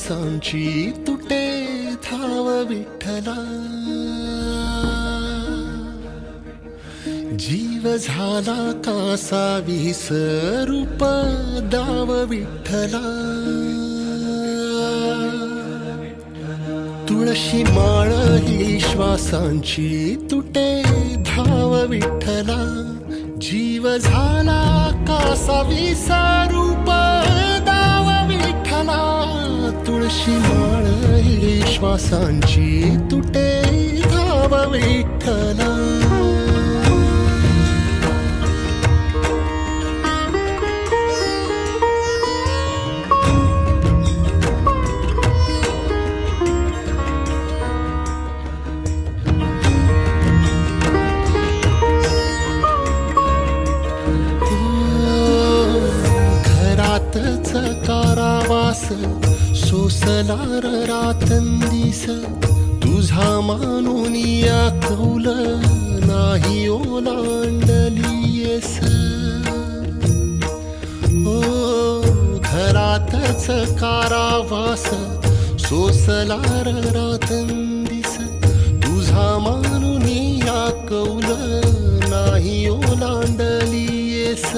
श्वासांची तुटे धाव विठ्ठला, जीव झाला कासा विसरूप दाव विठ्ठला. तुळशी माळ ही श्वासांची तुटे धाव विठ्ठला, जीव झाला कासा विसरूप दाव विठ्ठला. तुळशी माळ ही श्वासांची तुटे धाव विठ्ठला. घरातच कारावास सोसला रातंदिस, तुझा मानून या कौल नाही ओलांडलीयस. ओ घरातच कारावास सोसला रातंदिस, तुझा मानून या कौल नाही ओलांडलीयस.